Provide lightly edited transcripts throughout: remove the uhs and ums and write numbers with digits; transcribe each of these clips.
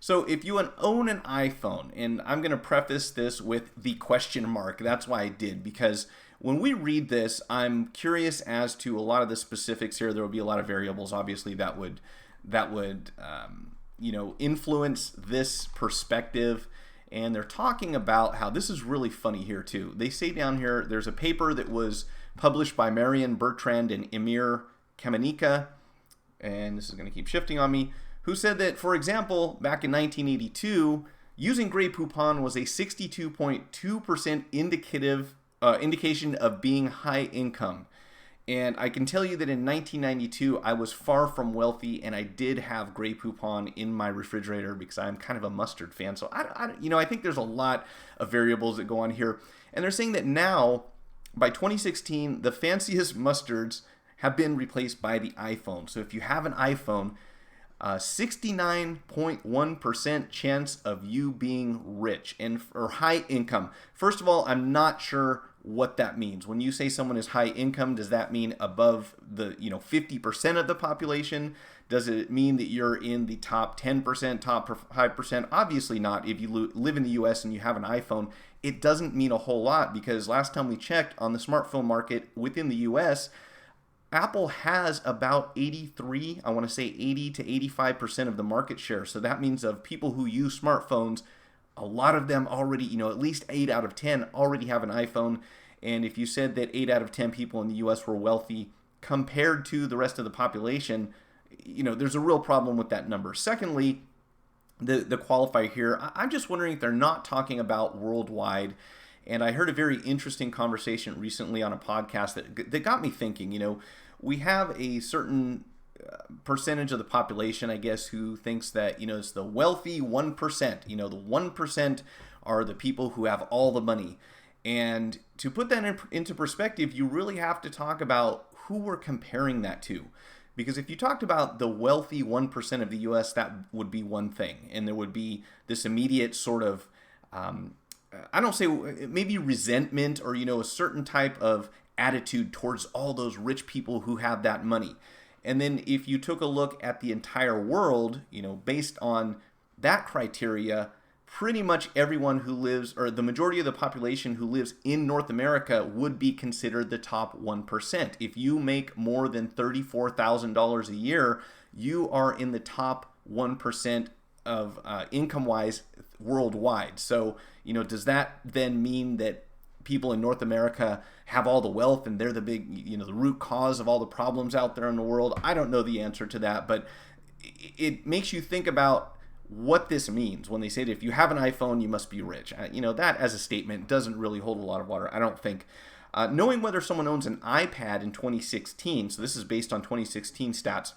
So if you own an iPhone, and I'm going to preface this with the question mark, that's why I did, because when we read this, I'm curious as to a lot of the specifics here. There will be a lot of variables, obviously, that would influence this perspective. And they're talking about how this is really funny here too. They say down here, there's a paper that was published by Marion Bertrand and Emir Kamenika, and this is going to keep shifting on me, who said that, for example, back in 1982, using Grey Poupon was a 62.2% indication of being high income. And I can tell you that in 1992, I was far from wealthy, and I did have Grey Poupon in my refrigerator because I'm kind of a mustard fan. So I think there's a lot of variables that go on here. And they're saying that now, by 2016, the fanciest mustards have been replaced by the iPhone. So if you have an iPhone, 69.1% chance of you being rich or high income. First of all, I'm not sure what that means. When you say someone is high income, does that mean above the 50% of the population? Does it mean that you're in the top 10%, top 5%? Obviously not. If you live in the US and you have an iPhone, it doesn't mean a whole lot, because last time we checked on the smartphone market within the US, Apple has about 80 to 85% of the market share. So that means of people who use smartphones, a lot of them already, at least 8 out of 10 already have an iPhone. And if you said that 8 out of 10 people in the US were wealthy compared to the rest of the population, there's a real problem with that number. Secondly, the qualifier here, I'm just wondering if they're not talking about worldwide. And I heard a very interesting conversation recently on a podcast that got me thinking. We have a certain percentage of the population, I guess, who thinks that, it's the wealthy 1%. The 1% are the people who have all the money. And to put that into perspective, you really have to talk about who we're comparing that to. Because if you talked about the wealthy 1% of the US, that would be one thing. And there would be this immediate sort of, I don't say maybe resentment or, a certain type of attitude towards all those rich people who have that money. And then if you took a look at the entire world, based on that criteria, pretty much everyone who lives, or the majority of the population who lives in North America, would be considered the top 1%. If you make more than $34,000 a year, you are in the top 1% of income-wise worldwide. So, does that then mean that people in North America have all the wealth and they're the big, the root cause of all the problems out there in the world? I don't know the answer to that, but it makes you think about what this means when they say that if you have an iPhone, you must be rich. That as a statement doesn't really hold a lot of water, I don't think. Knowing whether someone owns an iPad in 2016, so this is based on 2016 stats,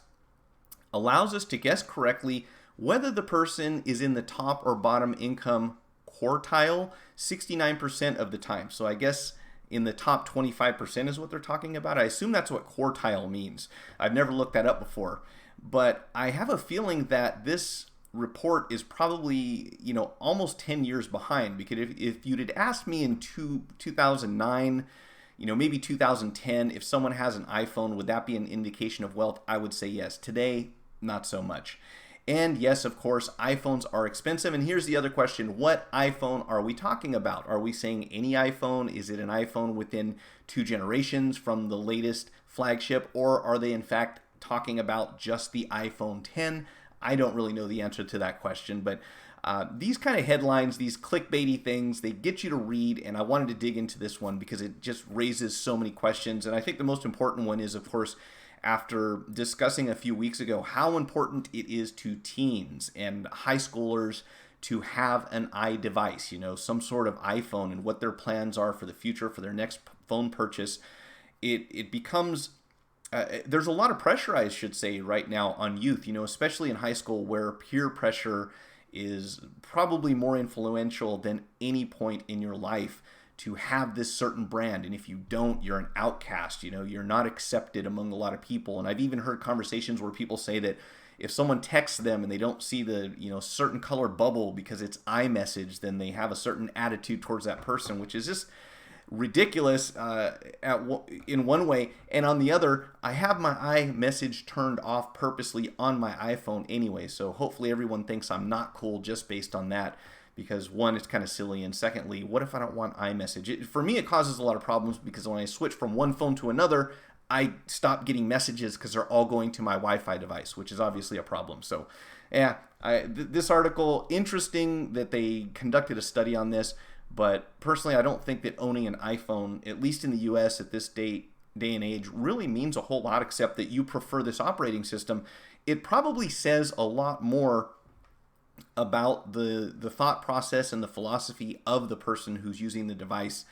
allows us to guess correctly whether the person is in the top or bottom income quartile 69% of the time. So I guess in the top 25% is what they're talking about. I assume that's what quartile means. I've never looked that up before. But I have a feeling that this report is probably, almost 10 years behind. Because if you'd had asked me in 2009, maybe 2010, if someone has an iPhone, would that be an indication of wealth? I would say yes. Today, not so much. And yes, of course, iPhones are expensive. And here's the other question. What iPhone are we talking about? Are we saying any iPhone? Is it an iPhone within 2 generations from the latest flagship? Or are they in fact talking about just the iPhone 10? I don't really know the answer to that question. But these kind of headlines, these clickbaity things, they get you to read. And I wanted to dig into this one because it just raises so many questions. And I think the most important one is, of course, after discussing a few weeks ago how important it is to teens and high schoolers to have an iDevice, some sort of iPhone, and what their plans are for the future for their next phone purchase. It becomes, there's a lot of pressure, I should say, right now on youth, especially in high school, where peer pressure is probably more influential than any point in your life to have this certain brand. And if you don't, you're an outcast. You're not accepted among a lot of people. And I've even heard conversations where people say that if someone texts them and they don't see the certain color bubble because it's iMessage, then they have a certain attitude towards that person, which is just ridiculous in one way, and on the other, I have my iMessage turned off purposely on my iPhone anyway. So hopefully everyone thinks I'm not cool just based on that. Because one, it's kind of silly, and secondly, what if I don't want iMessage? For me, it causes a lot of problems because when I switch from one phone to another, I stop getting messages because they're all going to my Wi-Fi device, which is obviously a problem. So, yeah, this article, interesting that they conducted a study on this, but personally, I don't think that owning an iPhone, at least in the U.S. at this day and age, really means a whole lot, except that you prefer this operating system. It probably says a lot more about the thought process and the philosophy of the person who's using the device,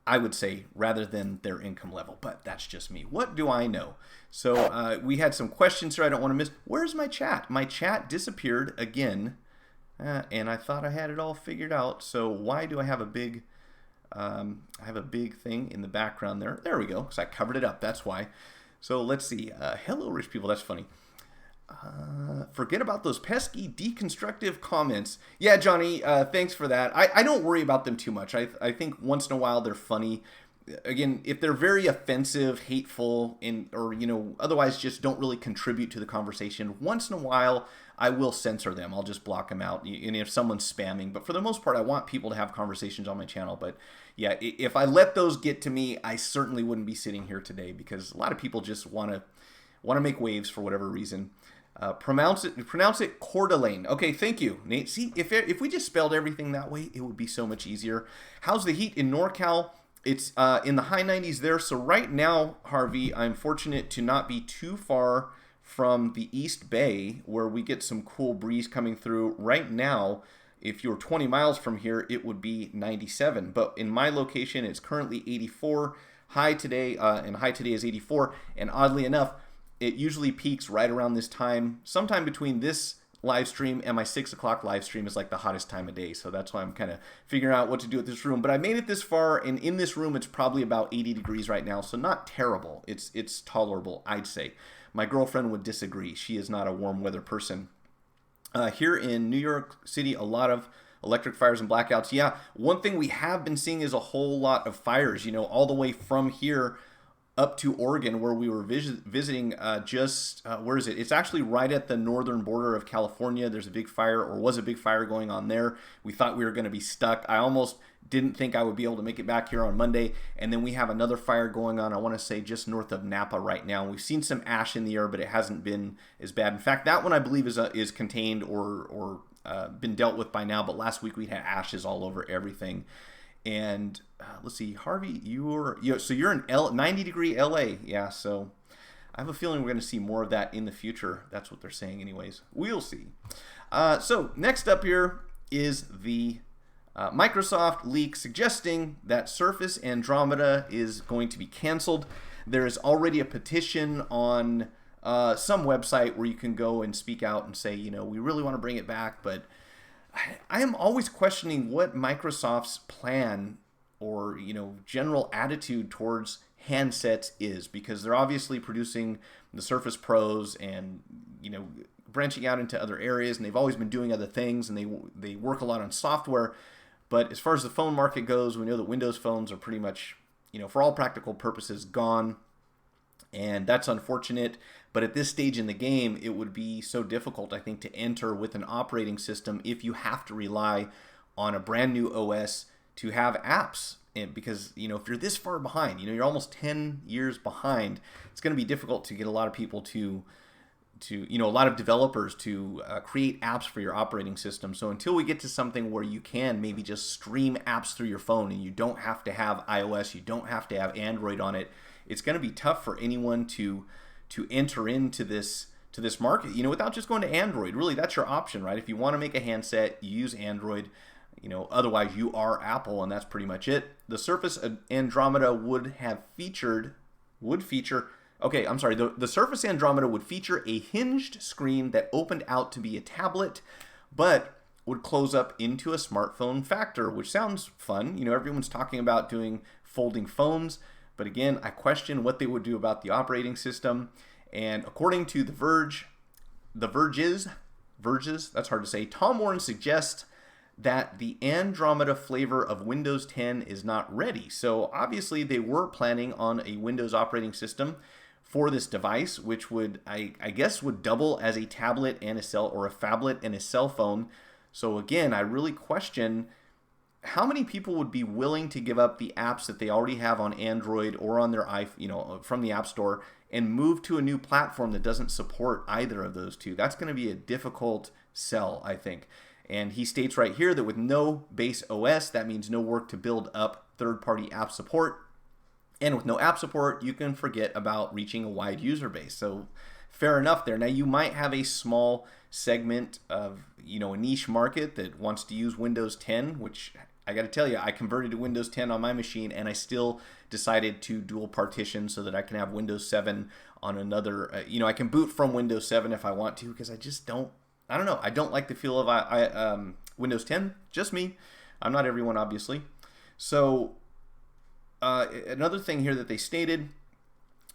I would say, rather than their income level. But that's just me. What do I know? So we had some questions here I don't want to miss. Where's my chat? My chat disappeared again, and I thought I had it all figured out. So why do I have a big thing in the background there? There we go, because I covered it up. That's why. So let's see. Hello, rich people. That's funny. Forget about those pesky deconstructive comments. Yeah, Johnny, thanks for that. I don't worry about them too much. I think once in a while they're funny. Again, if they're very offensive, hateful, or otherwise just don't really contribute to the conversation, once in a while I will censor them. I'll just block them out. And if someone's spamming, but for the most part, I want people to have conversations on my channel. But yeah, if I let those get to me, I certainly wouldn't be sitting here today because a lot of people just want to make waves for whatever reason. Pronounce it Coeur d'Alene. Okay, thank you, Nate. See, if we just spelled everything that way, it would be so much easier. How's the heat in NorCal? It's in the high 90s there. So right now, Harvey, I'm fortunate to not be too far from the East Bay where we get some cool breeze coming through. Right now, if you're 20 miles from here, it would be 97. But in my location, it's currently 84. High today, and high today is 84. And oddly enough, it usually peaks right around this time. Sometime between this live stream and my 6 o'clock live stream is like the hottest time of day. So that's why I'm kind of figuring out what to do with this room. But I made it this far, and in this room, it's probably about 80 degrees right now. So not terrible. It's tolerable, I'd say. My girlfriend would disagree. She is not a warm weather person. Here in New York City, a lot of electric fires and blackouts. Yeah, one thing we have been seeing is a whole lot of fires, all the way from here up to Oregon, where we were visiting where is it? It's actually right at the northern border of California. There's a big fire, or was a big fire going on there. We thought we were going to be stuck. I almost didn't think I would be able to make it back here on Monday. And then we have another fire going on, I want to say just north of Napa right now. We've seen some ash in the air, but it hasn't been as bad. In fact, that one I believe is contained or been dealt with by now. But last week we had ashes all over everything. And let's see, Harvey, you're in 90 degree LA. Yeah, so I have a feeling we're going to see more of that in the future. That's what they're saying anyways. We'll see. So next up here is the Microsoft leak suggesting that Surface Andromeda is going to be canceled. There is already a petition on some website where you can go and speak out and say, we really want to bring it back, but I am always questioning what Microsoft's plan or, general attitude towards handsets is, because they're obviously producing the Surface Pros and, branching out into other areas, and they've always been doing other things, and they work a lot on software. But as far as the phone market goes, we know that Windows phones are pretty much, for all practical purposes, gone. And that's unfortunate. But at this stage in the game, it would be so difficult, I think, to enter with an operating system if you have to rely on a brand new OS to have apps. And because, if you're this far behind, you're almost 10 years behind, it's going to be difficult to get a lot of people to a lot of developers to create apps for your operating system. So until we get to something where you can maybe just stream apps through your phone and you don't have to have iOS, you don't have to have Android on it, it's going to be tough for anyone to enter into this market, without just going to Android. Really, that's your option, right? If you want to make a handset, you use Android. Otherwise you are Apple, and that's pretty much it. The Surface Andromeda would feature. Okay, I'm sorry. The Surface Andromeda would feature a hinged screen that opened out to be a tablet, but would close up into a smartphone factor, which sounds fun. Everyone's talking about doing folding phones, but again, I question what they would do about the operating system. And according to Verge's, that's hard to say, Tom Warren suggests that the Andromeda flavor of Windows 10 is not ready. So obviously they were planning on a Windows operating system for this device, which would, I guess, would double as a tablet and a cell, or a phablet and a cell phone. So again, I really question how many people would be willing to give up the apps that they already have on Android or on their iPhone, from the App Store, and move to a new platform that doesn't support either of those two. That's going to be a difficult sell, I think. And he states right here that with no base OS, that means no work to build up third-party app support. And with no app support, you can forget about reaching a wide user base. So fair enough there. Now, you might have a small segment of, a niche market that wants to use Windows 10, which I got to tell you, I converted to Windows 10 on my machine, and I still decided to dual partition so that I can have Windows 7 on another. I can boot from Windows 7 if I want to, because I just don't. I don't know. I don't like the feel of Windows 10. Just me. I'm not everyone, obviously. So another thing here that they stated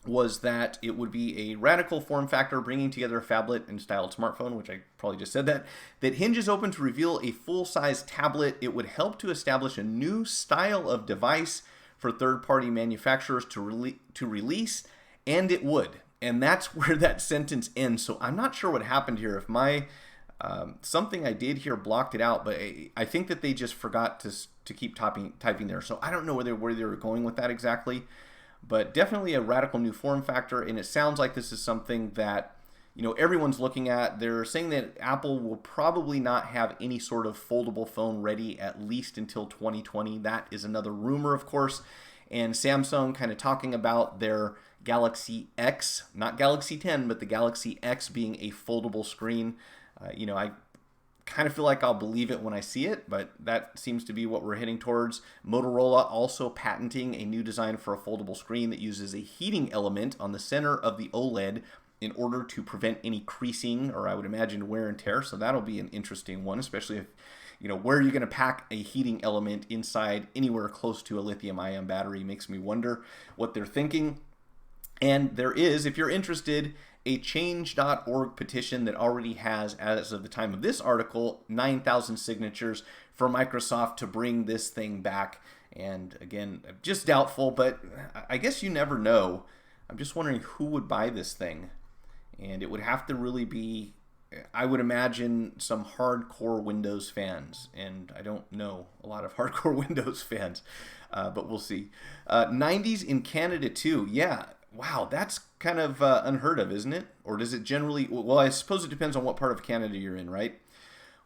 was that it would be a radical form factor, bringing together a phablet and styled smartphone, which I probably just said that Hinge is open to reveal a full-size tablet. It would help to establish a new style of device for third-party manufacturers to release, and it would. And that's where that sentence ends. So I'm not sure what happened here. If my something I did here blocked it out, but I think that they just forgot to keep typing there. So I don't know where they were going with that exactly. But definitely a radical new form factor, and it sounds like this is something that everyone's looking at. They're saying that Apple will probably not have any sort of foldable phone ready at least until 2020. That is another rumor, of course. And Samsung kind of talking about their Galaxy X, not Galaxy 10, but the Galaxy X being a foldable screen. I kind of feel like I'll believe it when I see it, but that seems to be what we're heading towards. Motorola also patenting a new design for a foldable screen that uses a heating element on the center of the OLED in order to prevent any creasing, or I would imagine wear and tear. So that'll be an interesting one, especially if, where are you going to pack a heating element inside anywhere close to a lithium-ion battery? Makes me wonder what they're thinking. And there is, if you're interested, a change.org petition that already has, as of the time of this article, 9,000 signatures for Microsoft to bring this thing back. And again, just doubtful, but I guess you never know. I'm just wondering who would buy this thing. And it would have to really be, I would imagine, some hardcore Windows fans. And I don't know a lot of hardcore Windows fans, but we'll see. 90s in Canada too. Yeah. Wow, that's kind of unheard of, isn't it? Or does it generally... Well, I suppose it depends on what part of Canada you're in, right?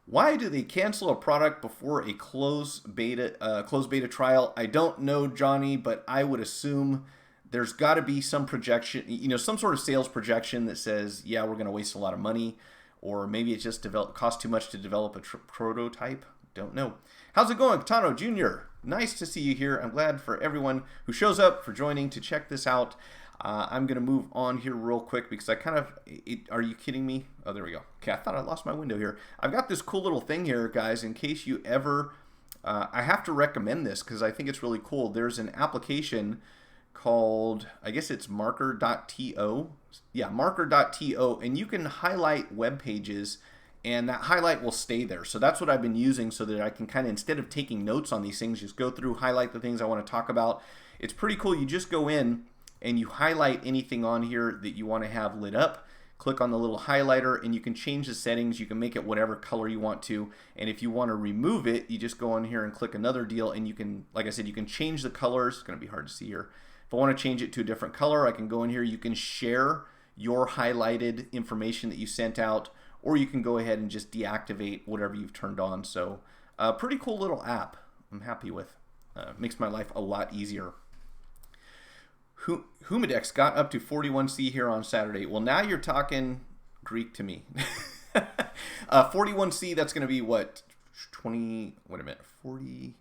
Why do they cancel a product before a closed beta trial? I don't know, Johnny, but I would assume there's got to be some projection, some sort of sales projection that says, yeah, we're going to waste a lot of money, or maybe it just costs too much to develop a prototype. Don't know. How's it going, Tano Jr.? Nice to see you here. I'm glad for everyone who shows up for joining to check this out. I'm going to move on here real quick because I kind of... are you kidding me? Oh, there we go. Okay, I thought I lost my window here. I've got this cool little thing here, guys, in case you ever... I have to recommend this because I think it's really cool. There's an application called, I guess it's marker.to. Yeah, marker.to, and you can highlight web pages, and that highlight will stay there. So that's what I've been using so that I can kind of, instead of taking notes on these things, just go through, highlight the things I want to talk about. It's pretty cool. You just go in and you highlight anything on here that you want to have lit up. Click on the little highlighter and you can change the settings. You can make it whatever color you want to. And if you want to remove it, you just go on here and click another deal, and you can, like I said, you can change the colors. It's going to be hard to see here. If I want to change it to a different color, I can go in here. You can share your highlighted information that you sent out, or you can go ahead and just deactivate whatever you've turned on. So pretty cool little app I'm happy with. Makes my life a lot easier. Humidex got up to 41C here on Saturday. Well, now you're talking Greek to me. 41C, that's going to be what? 20, wait a minute, 40,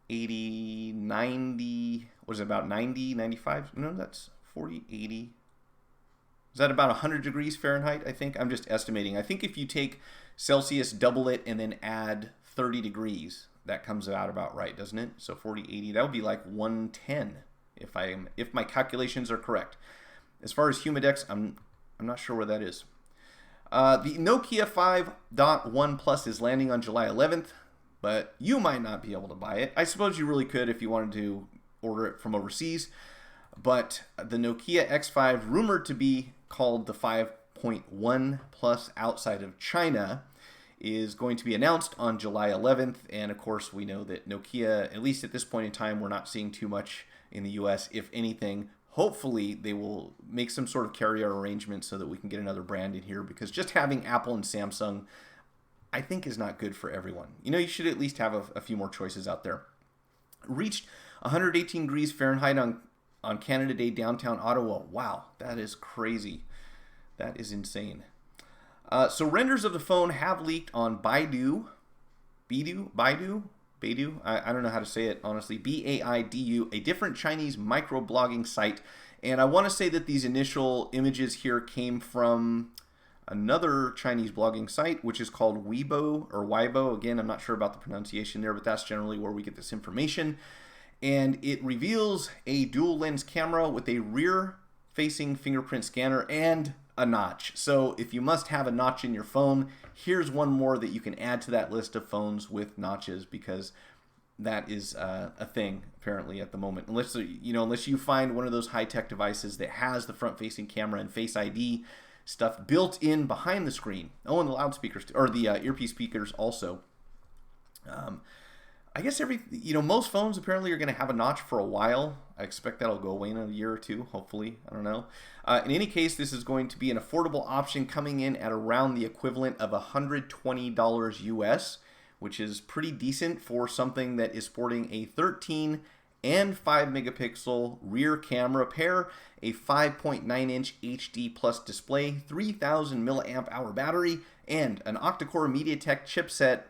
80, 90, what is it, about 90, 95? No, that's 40, 80. Is that about 100 degrees Fahrenheit, I think? I'm just estimating. I think if you take Celsius, double it, and then add 30 degrees, that comes out about right, doesn't it? So 40, 80, that would be like 110 if my calculations are correct. As far as Humidex, I'm not sure where that is. The Nokia 5.1 Plus is landing on July 11th. but you might not be able to buy it. I suppose you really could if you wanted to order it from overseas. But the Nokia X5, rumored to be called the 5.1 Plus outside of China, is going to be announced on July 11th. And of course, we know that Nokia, at least at this point in time, we're not seeing too much in the US. If anything, hopefully they will make some sort of carrier arrangement so that we can get another brand in here, because just having Apple and Samsung, I think, is not good for everyone. You should at least have a few more choices out there. Reached 118 degrees Fahrenheit on Canada Day, downtown Ottawa. Wow, that is crazy. That is insane. So renders of the phone have leaked on Baidu. I don't know how to say it, honestly. Baidu, a different Chinese microblogging site. And I want to say that these initial images here came from another Chinese blogging site, which is called Weibo or Weibo. Again, I'm not sure about the pronunciation there, but that's generally where we get this information. And it reveals a dual lens camera with a rear-facing fingerprint scanner and a notch. So if you must have a notch in your phone, here's one more that you can add to that list of phones with notches, because that is a thing apparently at the moment. Unless you find one of those high-tech devices that has the front-facing camera and Face ID stuff built in behind the screen. Oh, and the loudspeakers or the earpiece speakers also. I guess most phones apparently are going to have a notch for a while. I expect that'll go away in a year or two, hopefully. I don't know. In any case, this is going to be an affordable option, coming in at around the equivalent of $120 US, which is pretty decent for something that is sporting a 13 and 5 megapixel rear camera pair, a 5.9-inch HD plus display, 3000 milliamp hour battery, and an octa-core MediaTek chipset.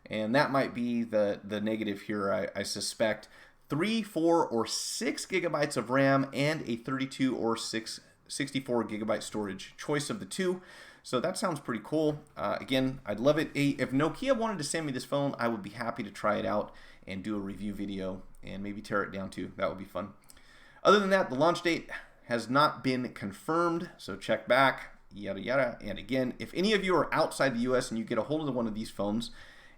And that might be the negative here, I suspect. 3, 4, or 6 gigabytes of RAM and a 32 or 64 gigabyte storage. Choice of the two. So that sounds pretty cool. Again, I'd love it. If Nokia wanted to send me this phone, I would be happy to try it out and do a review video and maybe tear it down too. That would be fun. Other than that, the launch date has not been confirmed, so check back, yada yada. And again, if any of you are outside the US and you get a hold of one of these phones,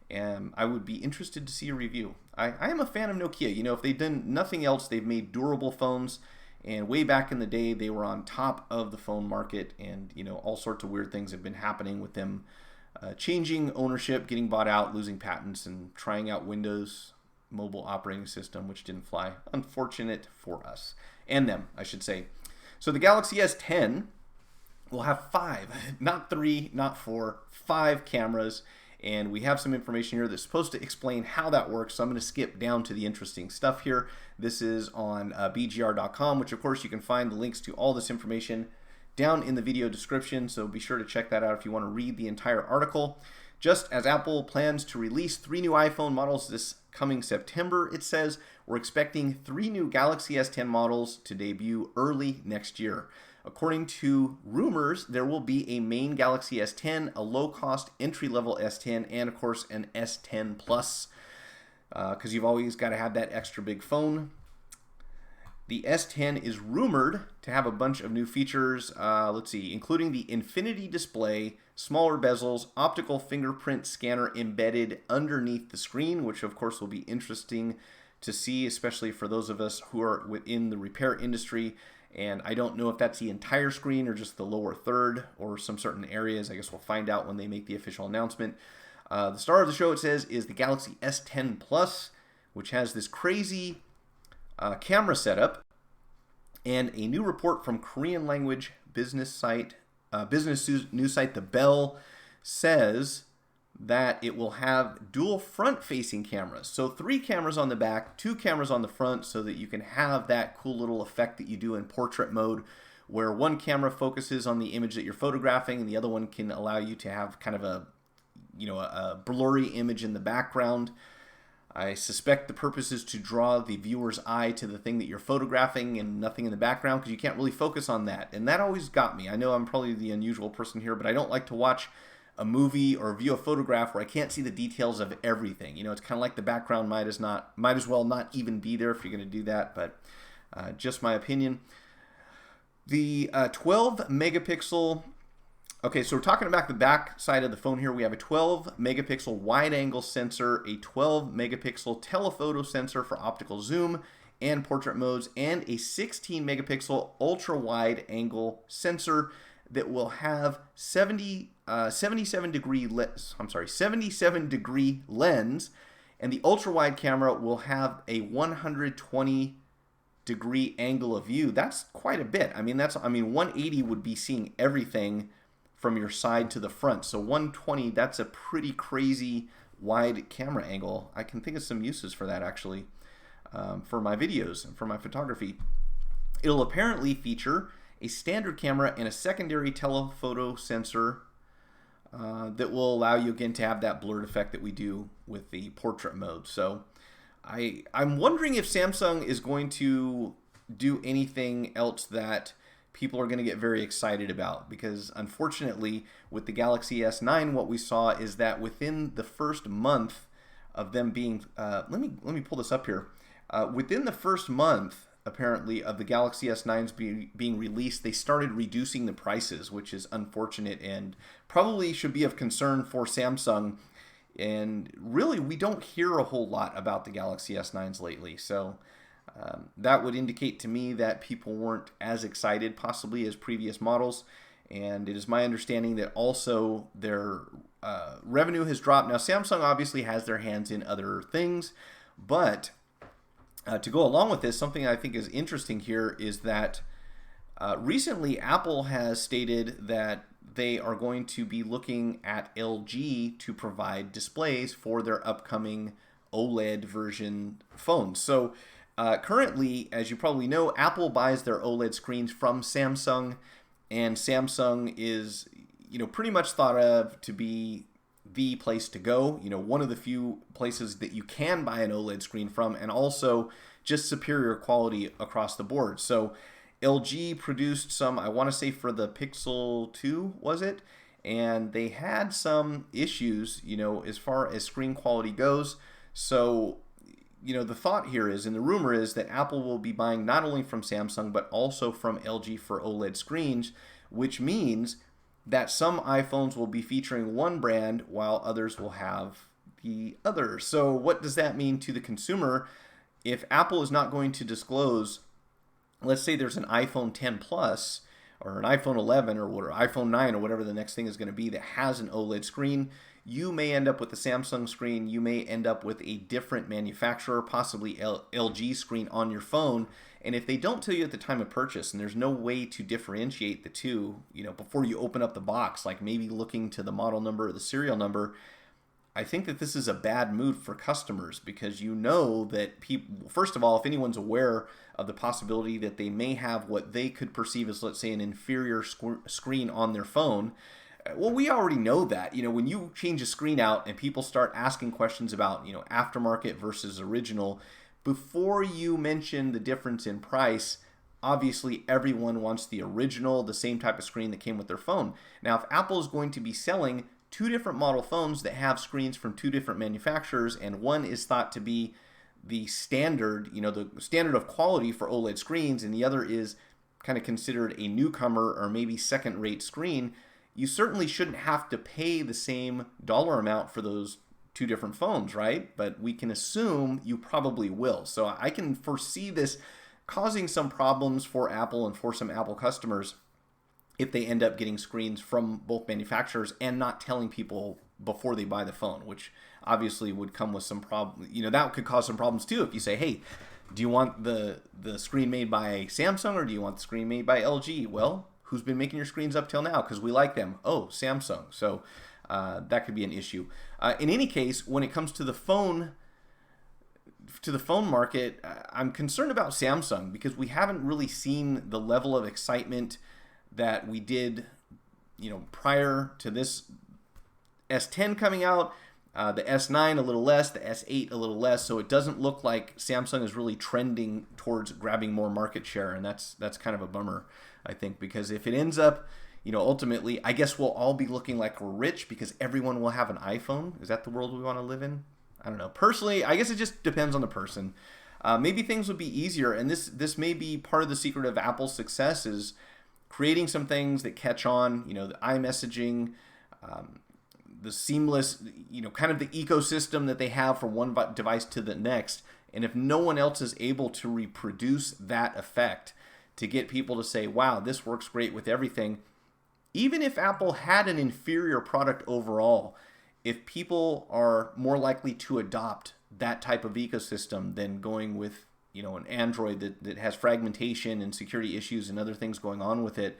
I would be interested to see a review. I am a fan of Nokia. If they've done nothing else, they've made durable phones. And way back in the day, they were on top of the phone market. And, all sorts of weird things have been happening with them. Changing ownership, getting bought out, losing patents, and trying out Windows mobile operating system, which didn't fly. Unfortunate for us. And them, I should say. So the Galaxy S10 will have 5, not 3, not 4, 5 cameras. And we have some information here that's supposed to explain how that works. So I'm going to skip down to the interesting stuff here. This is on bgr.com, which of course you can find the links to all this information down in the video description. So be sure to check that out if you want to read the entire article. Just as Apple plans to release 3 new iPhone models this coming September, it says we're expecting 3 new Galaxy S10 models to debut early next year. According to rumors, there will be a main Galaxy S10, a low-cost entry-level S10, and of course an S10 Plus, because you've always got to have that extra big phone. The S10 is rumored to have a bunch of new features, including the infinity display, smaller bezels, optical fingerprint scanner embedded underneath the screen, which of course will be interesting to see, especially for those of us who are within the repair industry. And I don't know if that's the entire screen or just the lower third or some certain areas. I guess we'll find out when they make the official announcement. The star of the show, it says, is the Galaxy S10 Plus, which has this crazy camera setup. And a new report from Korean language business news site The Bell says that it will have dual front-facing cameras. So 3 cameras on the back, 2 cameras on the front, so that you can have that cool little effect that you do in portrait mode, where one camera focuses on the image that you're photographing and the other one can allow you to have kind of a blurry image in the background. I suspect the purpose is to draw the viewer's eye to the thing that you're photographing and nothing in the background, because you can't really focus on that. And that always got me. I know I'm probably the unusual person here, but I don't like to watch a movie or view a photograph where I can't see the details of everything. It's kind of like the background might as well not even be there if you're going to do that, but just my opinion. The 12 megapixel Okay, so we're talking about the back side of the phone here. We have a 12 megapixel wide angle sensor, a 12 megapixel telephoto sensor for optical zoom and portrait modes, and a 16 megapixel ultra wide angle sensor that will have 77 degree 77 degree lens, and the ultra wide camera will have a 120 degree angle of view. That's quite a bit. I mean, 180 would be seeing everything from your side to the front. So 120, that's a pretty crazy wide camera angle. I can think of some uses for that actually, for my videos and for my photography. It'll apparently feature a standard camera and a secondary telephoto sensor that will allow you again to have that blurred effect that we do with the portrait mode. So I'm wondering if Samsung is going to do anything else that people are going to get very excited about, because unfortunately with the Galaxy S9 what we saw is that within the first month of them being let me pull this up here, within the first month apparently of the Galaxy S9s being released, they started reducing the prices, which is unfortunate and probably should be of concern for Samsung. And really we don't hear a whole lot about the Galaxy S9s lately, so that would indicate to me that people weren't as excited possibly as previous models. And it is my understanding that also their revenue has dropped. Now Samsung obviously has their hands in other things, but to go along with this, something I think is interesting here is that recently Apple has stated that they are going to be looking at LG to provide displays for their upcoming OLED version phones. So currently, as you probably know, Apple buys their OLED screens from Samsung, and Samsung is, pretty much thought of to be the place to go. One of the few places that you can buy an OLED screen from, and also just superior quality across the board. So LG produced some, I want to say for the Pixel 2, was it? And they had some issues, as far as screen quality goes. So the thought here is, and the rumor is, that Apple will be buying not only from Samsung but also from LG for OLED screens, which means that some iPhones will be featuring one brand while others will have the other. So what does that mean to the consumer? If Apple is not going to disclose, let's say there's an iPhone 10 Plus or an iPhone 11 or iPhone 9 or whatever the next thing is going to be that has an OLED screen, you may end up with the Samsung screen, you may end up with a different manufacturer, possibly LG screen on your phone. And if they don't tell you at the time of purchase, and there's no way to differentiate the two, before you open up the box, like maybe looking to the model number or the serial number, I think that this is a bad move for customers, because that people, first of all, if anyone's aware of the possibility that they may have what they could perceive as, let's say, an inferior screen on their phone, well, we already know that. When you change a screen out and people start asking questions about, aftermarket versus original, before you mention the difference in price, obviously everyone wants the original, the same type of screen that came with their phone. Now, if Apple is going to be selling two different model phones that have screens from two different manufacturers, and one is thought to be the standard, the standard of quality for OLED screens, and the other is kind of considered a newcomer or maybe second-rate screen, you certainly shouldn't have to pay the same dollar amount for those two different phones, right? But we can assume you probably will. So I can foresee this causing some problems for Apple and for some Apple customers if they end up getting screens from both manufacturers and not telling people before they buy the phone, which obviously would come with some problem. That could cause some problems too if you say, hey, do you want the screen made by Samsung or do you want the screen made by LG? Well, who's been making your screens up till now? Because we like them. Oh, Samsung. So that could be an issue. In any case, when it comes to the phone market, I'm concerned about Samsung, because we haven't really seen the level of excitement that we did, prior to this S10 coming out. The S9 a little less, the S8 a little less. So it doesn't look like Samsung is really trending towards grabbing more market share, and that's kind of a bummer, I think, because if it ends up, ultimately, I guess we'll all be looking like we're rich because everyone will have an iPhone. Is that the world we want to live in? I don't know. Personally, I guess it just depends on the person. Maybe things would be easier, and this may be part of the secret of Apple's success is creating some things that catch on, the iMessaging, the seamless, kind of the ecosystem that they have from one device to the next. And if no one else is able to reproduce that effect to get people to say, wow, this works great with everything, even if Apple had an inferior product overall, if people are more likely to adopt that type of ecosystem than going with, an Android that has fragmentation and security issues and other things going on with it,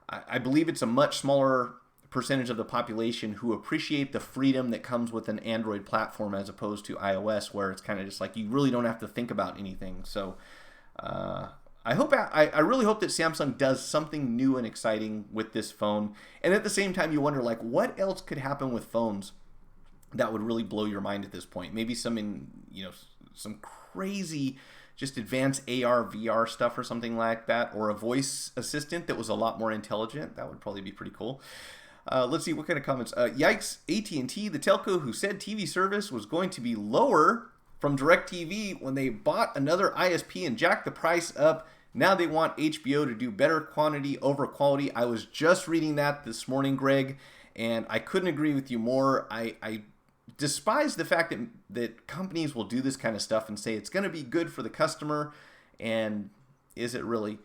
I believe it's a much smaller percentage of the population who appreciate the freedom that comes with an Android platform as opposed to iOS, where it's kind of just like you really don't have to think about anything. So I really hope that Samsung does something new and exciting with this phone. And at the same time, you wonder, like, what else could happen with phones that would really blow your mind at this point? Maybe some crazy, just advanced AR, VR stuff or something like that, or a voice assistant that was a lot more intelligent. That would probably be pretty cool. Let's see, what kind of comments? Yikes, AT&T, the telco who said TV service was going to be lower from DirecTV when they bought another ISP and jacked the price up. Now they want HBO to do better quantity over quality. I was just reading that this morning, Greg, and I couldn't agree with you more. I despise the fact that companies will do this kind of stuff and say it's going to be good for the customer, and is it really?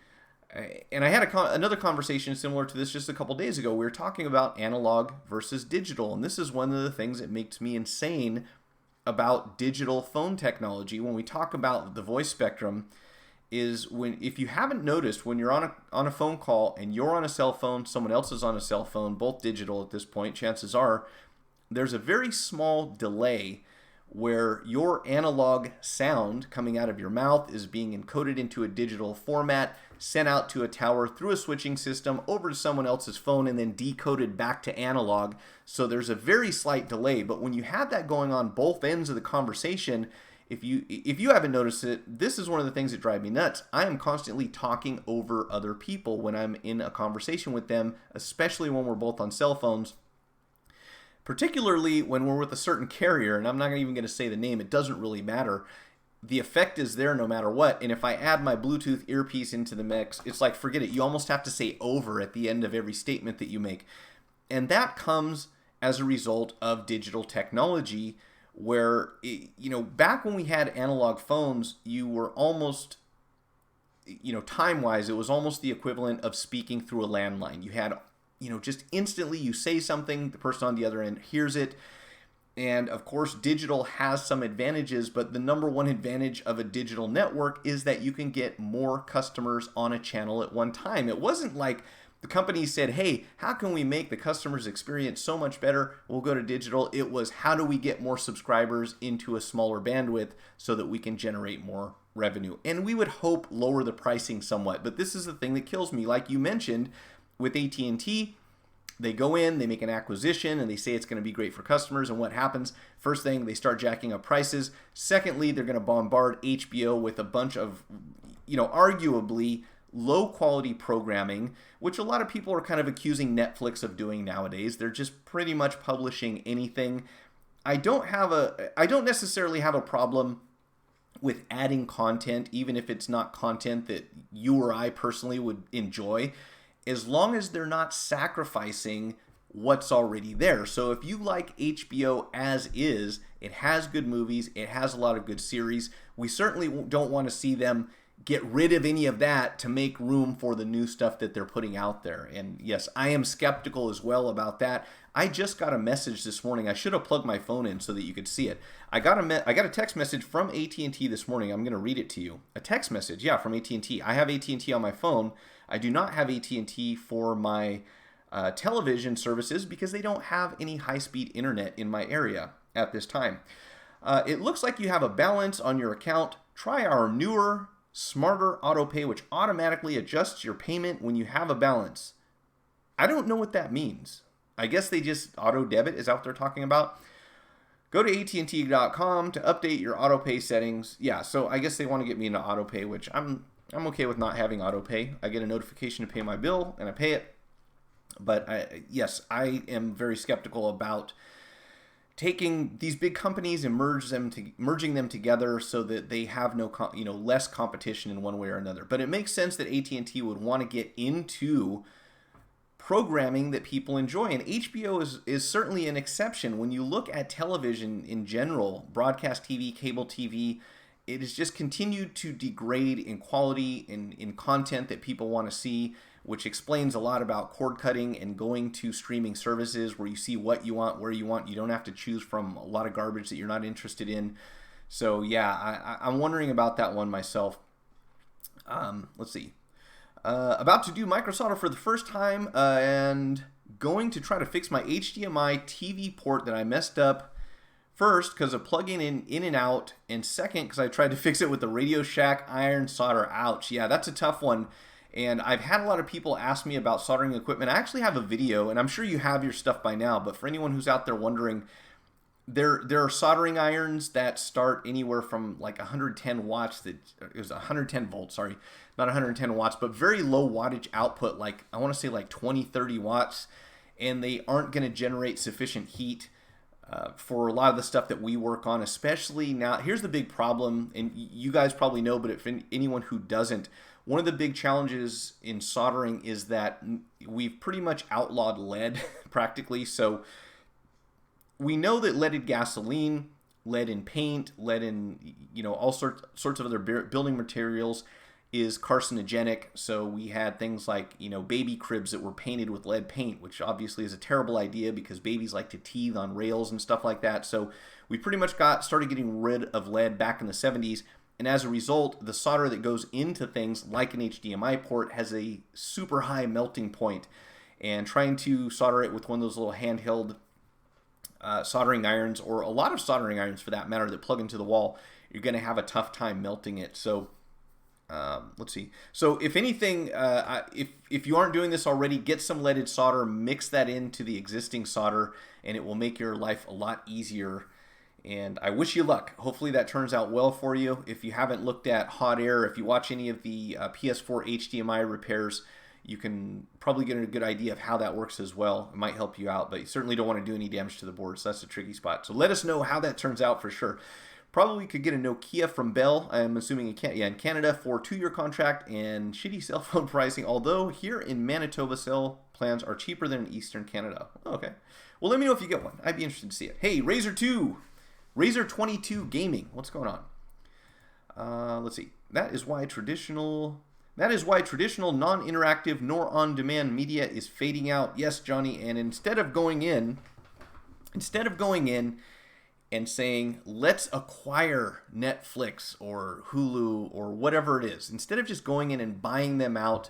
And I had another conversation similar to this just a couple days ago. We were talking about analog versus digital, and this is one of the things that makes me insane about digital phone technology when we talk about the voice spectrum. Is if you haven't noticed, when you're on a phone call and you're on a cell phone, someone else is on a cell phone, both digital at this point, chances are there's a very small delay where your analog sound coming out of your mouth is being encoded into a digital format, sent out to a tower through a switching system over to someone else's phone, and then decoded back to analog. So there's a very slight delay. But when you have that going on both ends of the conversation, if you haven't noticed it, this is one of the things that drive me nuts. I am constantly talking over other people when I'm in a conversation with them, especially when we're both on cell phones. Particularly when we're with a certain carrier, and I'm not even going to say the name, it doesn't really matter. The effect is there no matter what, and if I add my Bluetooth earpiece into the mix, it's like, forget it. You almost have to say over at the end of every statement that you make. And that comes as a result of digital technology, where, back when we had analog phones, you were almost, time-wise, it was almost the equivalent of speaking through a landline. You had just instantly you say something, the person on the other end hears it. And of course, digital has some advantages, but the number one advantage of a digital network is that you can get more customers on a channel at one time. It wasn't like the company said, hey, how can we make the customer's experience so much better? We'll go to digital. It was, how do we get more subscribers into a smaller bandwidth so that we can generate more revenue? And we would hope lower the pricing somewhat. But this is the thing that kills me. Like you mentioned, with AT&T, they go in, they make an acquisition, and they say it's going to be great for customers. And what happens? First thing, they start jacking up prices. Secondly, they're going to bombard HBO with a bunch of, arguably low-quality programming, which a lot of people are kind of accusing Netflix of doing nowadays. They're just pretty much publishing anything. I don't necessarily have a problem with adding content, even if it's not content that you or I personally would enjoy, as long as they're not sacrificing what's already there. So if you like HBO as is, it has good movies, it has a lot of good series. We certainly don't want to see them get rid of any of that to make room for the new stuff that they're putting out there. And yes, I am skeptical as well about that. I just got a message this morning. I should have plugged my phone in so that you could see it. I got a text message from AT&T this morning. I'm going to read it to you. A text message, from AT&T. I have AT&T on my phone. I do not have AT&T for my television services because they don't have any high-speed internet in my area at this time. It looks like you have a balance on your account. Try our newer, smarter autopay, which automatically adjusts your payment when you have a balance. I don't know what that means. I guess they just auto debit. Is that what they're talking about? Go to AT&T.com to update your autopay settings. Yeah, so I guess they want to get me into autopay, which I'm okay with not having autopay. I get a notification to pay my bill, and I pay it. But yes, I am very skeptical about taking these big companies and merging them together so that they have no less competition in one way or another. But it makes sense that AT&T would want to get into programming that people enjoy, and HBO is certainly an exception. When you look at television in general, broadcast TV, cable TV, it has just continued to degrade in quality, in content that people want to see, which explains a lot about cord cutting and going to streaming services where you see what you want, where you want. You don't have to choose from a lot of garbage that you're not interested in. So yeah, I'm wondering about that one myself. Let's see. About to do microsolder for the first time and going to try to fix my HDMI TV port that I messed up. First, because of plugging in and out, and second, because I tried to fix it with the Radio Shack iron solder. Ouch. Yeah, that's a tough one. And I've had a lot of people ask me about soldering equipment. I actually have a video, and I'm sure you have your stuff by now, but for anyone who's out there wondering, there are soldering irons that start anywhere from like 110 watts. It was 110 volts, sorry, not 110 watts, but very low wattage output, like I want to say like 20, 30 watts, and they aren't going to generate sufficient heat for a lot of the stuff that we work on, especially now. Here's the big problem, and you guys probably know, but if anyone who doesn't, one of the big challenges in soldering is that we've pretty much outlawed lead practically. So we know that leaded gasoline, lead in paint, lead in all sorts of other building materials is carcinogenic. So we had things like baby cribs that were painted with lead paint, which obviously is a terrible idea because babies like to teethe on rails and stuff like that. So we pretty much started getting rid of lead back in the 70s. And as a result, the solder that goes into things like an HDMI port has a super high melting point. And trying to solder it with one of those little handheld soldering irons, or a lot of soldering irons for that matter, that plug into the wall, you're going to have a tough time melting it. So let's see. So if anything, if you aren't doing this already, get some leaded solder, mix that into the existing solder, and it will make your life a lot easier. And I wish you luck. Hopefully that turns out well for you. If you haven't looked at hot air, if you watch any of the PS4 HDMI repairs, you can probably get a good idea of how that works as well. It might help you out, but you certainly don't want to do any damage to the board, so that's a tricky spot. So let us know how that turns out for sure. Probably could get a Nokia from Bell, I'm assuming in Canada, for a 2-year contract and shitty cell phone pricing, although here in Manitoba, cell plans are cheaper than in Eastern Canada. Okay. Well, let me know if you get one. I'd be interested to see it. Hey, Razer 22 Gaming. What's going on? Let's see. That is why traditional non-interactive nor on-demand media is fading out. Yes, Johnny. And instead of going in and saying, let's acquire Netflix or Hulu or whatever it is, instead of just going in and buying them out,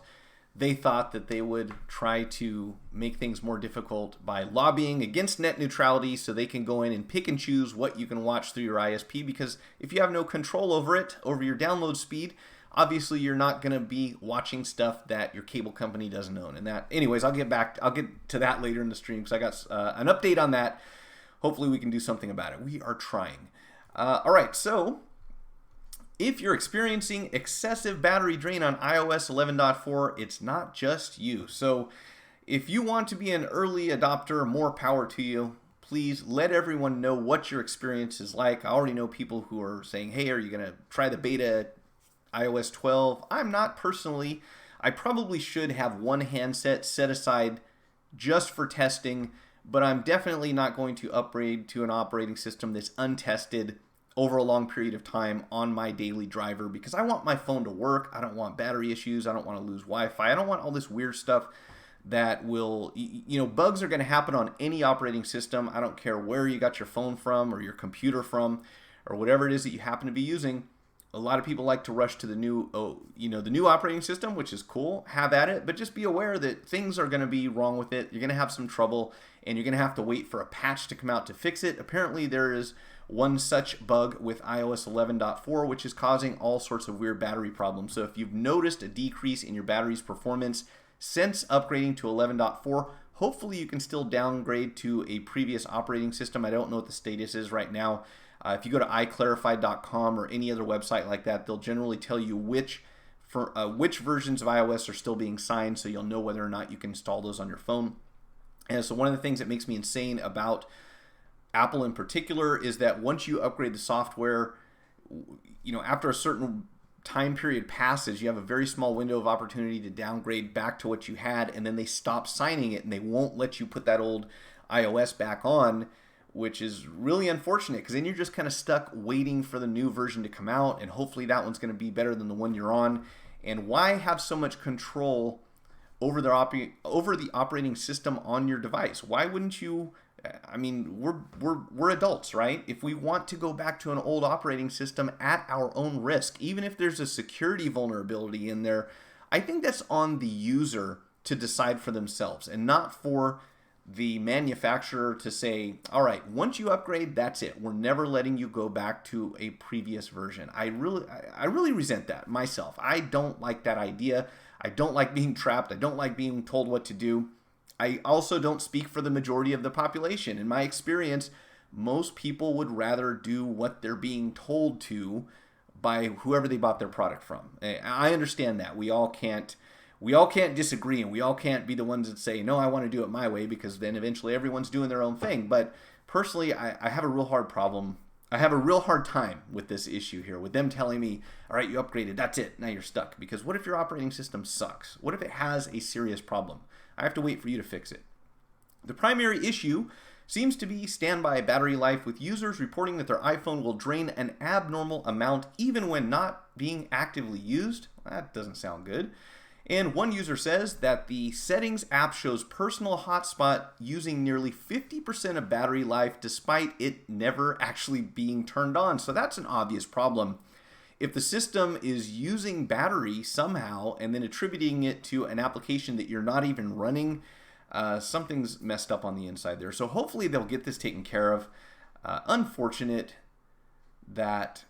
they thought that they would try to make things more difficult by lobbying against net neutrality so they can go in and pick and choose what you can watch through your ISP, because if you have no control over it, over your download speed, obviously you're not going to be watching stuff that your cable company doesn't own. And that, anyways, I'll get to that later in the stream because I got an update on that. Hopefully we can do something about it. We are trying. All right, so if you're experiencing excessive battery drain on iOS 11.4, it's not just you. So if you want to be an early adopter, more power to you. Please let everyone know what your experience is like. I already know people who are saying, hey, are you going to try the beta iOS 12? I'm not personally. I probably should have one handset set aside just for testing, but I'm definitely not going to upgrade to an operating system that's untested over a long period of time on my daily driver, because I want my phone to work. I don't want battery issues. I don't want to lose Wi-Fi. I don't want all this weird stuff that will, bugs are going to happen on any operating system. I don't care where you got your phone from or your computer from or whatever it is that you happen to be using. A lot of people like to rush to the new operating system, which is cool. Have at it, but just be aware that things are going to be wrong with it. You're going to have some trouble, and you're going to have to wait for a patch to come out to fix it. Apparently, there is one such bug with iOS 11.4, which is causing all sorts of weird battery problems. So if you've noticed a decrease in your battery's performance since upgrading to 11.4, hopefully you can still downgrade to a previous operating system. I don't know what the status is right now. If you go to iClarify.com or any other website like that, they'll generally tell you which versions of iOS are still being signed, so you'll know whether or not you can install those on your phone. And so one of the things that makes me insane about Apple in particular, is that once you upgrade the software, after a certain time period passes, you have a very small window of opportunity to downgrade back to what you had, and then they stop signing it and they won't let you put that old iOS back on, which is really unfortunate because then you're just kind of stuck waiting for the new version to come out, and hopefully that one's going to be better than the one you're on. And why have so much control over the operating system on your device? Why wouldn't you? I mean, we're adults, right? If we want to go back to an old operating system at our own risk, even if there's a security vulnerability in there, I think that's on the user to decide for themselves and not for the manufacturer to say, all right, once you upgrade, that's it. We're never letting you go back to a previous version. I really resent that myself. I don't like that idea. I don't like being trapped. I don't like being told what to do. I also don't speak for the majority of the population. In my experience, most people would rather do what they're being told to by whoever they bought their product from. I understand that. We all can't disagree, and we all can't be the ones that say, no, I want to do it my way, because then eventually everyone's doing their own thing. But personally, I have a real hard problem. I have a real hard time with this issue here, with them telling me, all right, you upgraded, that's it, now you're stuck. Because what if your operating system sucks? What if it has a serious problem? I have to wait for you to fix it. The primary issue seems to be standby battery life, with users reporting that their iPhone will drain an abnormal amount even when not being actively used. That doesn't sound good. And one user says that the settings app shows personal hotspot using nearly 50% of battery life despite it never actually being turned on. So that's an obvious problem. If the system is using battery somehow and then attributing it to an application that you're not even running, something's messed up on the inside there. So hopefully they'll get this taken care of. Unfortunate that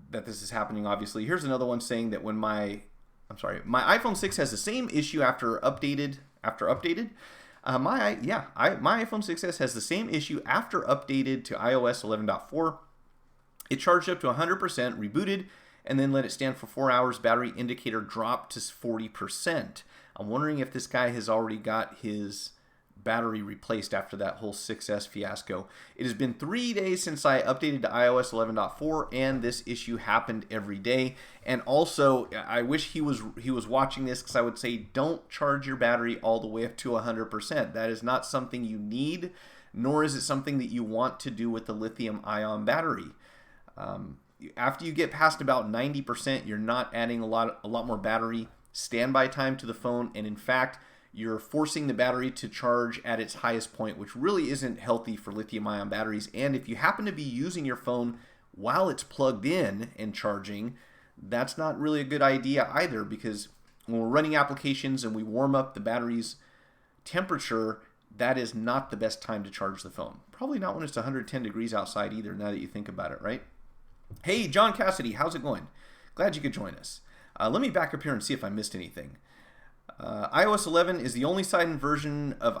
this is happening, obviously. Here's another one saying that when my iPhone 6 has the same issue after updated. My iPhone 6s has the same issue after updated to iOS 11.4. It charged up to 100%, rebooted, and then let it stand for 4 hours. Battery indicator dropped to 40%. I'm wondering if this guy has already got his battery replaced after that whole 6S fiasco. It has been 3 days since I updated to iOS 11.4, and this issue happened every day. And also, I wish he was watching this, because I would say don't charge your battery all the way up to 100%. That is not something you need, nor is it something that you want to do with the lithium-ion battery. After you get past about 90%, you're not adding a lot more battery standby time to the phone, and in fact, you're forcing the battery to charge at its highest point, which really isn't healthy for lithium-ion batteries. And if you happen to be using your phone while it's plugged in and charging, that's not really a good idea either, because when we're running applications and we warm up the battery's temperature, that is not the best time to charge the phone. Probably not when it's 110 degrees outside either, now that you think about it, right? Hey, John Cassidy, how's it going? Glad you could join us. Let me back up here and see if I missed anything. iOS 11 is the only signed version of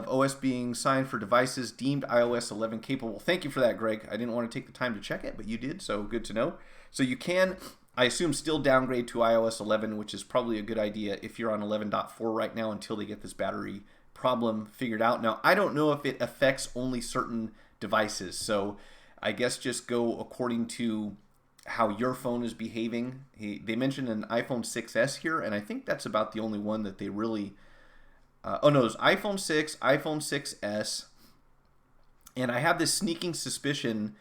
OS being signed for devices deemed iOS 11 capable. Thank you for that, Greg. I didn't want to take the time to check it, but you did, so good to know. So you can, I assume, still downgrade to iOS 11, which is probably a good idea if you're on 11.4 right now until they get this battery problem figured out. Now, I don't know if it affects only certain devices, so I guess just go according to how your phone is behaving. They mentioned an iPhone 6s here, and I think that's about the only one that they really... there's iPhone 6, iPhone 6s, and I have this sneaking suspicion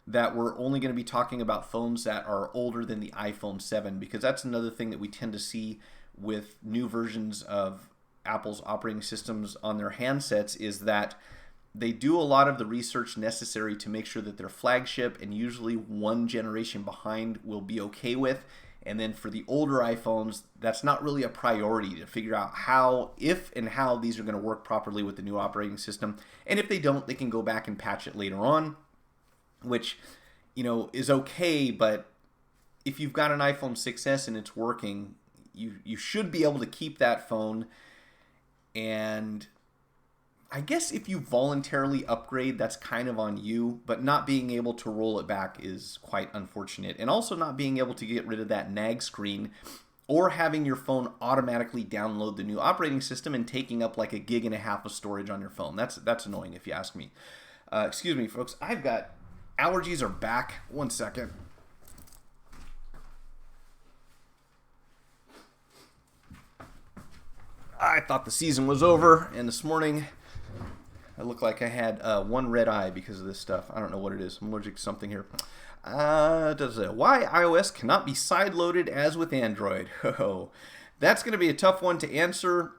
that we're only going to be talking about phones that are older than the iPhone 7, because that's another thing that we tend to see with new versions of Apple's operating systems on their handsets, is that they do a lot of the research necessary to make sure that their flagship and usually one generation behind will be okay with. And then for the older iPhones, that's not really a priority to figure out if and how these are going to work properly with the new operating system. And if they don't, they can go back and patch it later on, which, is okay. But if you've got an iPhone 6s and it's working, you should be able to keep that phone. And I guess if you voluntarily upgrade, that's kind of on you, but not being able to roll it back is quite unfortunate. And also not being able to get rid of that nag screen, or having your phone automatically download the new operating system and taking up like 1.5 GB of storage on your phone. That's annoying if you ask me. Excuse me, folks. I've got allergies are back. 1 second. I thought the season was over, and this morning I looked like I had one red eye because of this stuff. I don't know what it is. I'm allergic to something here. Why iOS cannot be side-loaded as with Android? Oh, that's going to be a tough one to answer.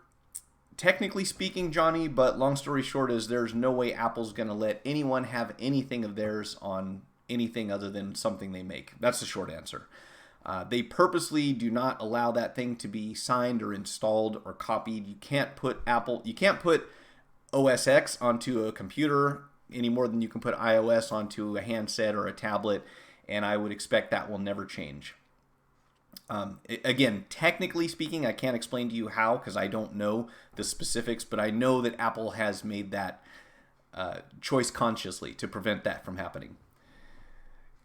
Technically speaking, Johnny, but long story short is there's no way Apple's going to let anyone have anything of theirs on anything other than something they make. That's the short answer. They purposely do not allow that thing to be signed or installed or copied. You can't put OS X onto a computer any more than you can put iOS onto a handset or a tablet, and I would expect that will never change. Again, technically speaking, I can't explain to you how because I don't know the specifics, but I know that Apple has made that choice consciously to prevent that from happening.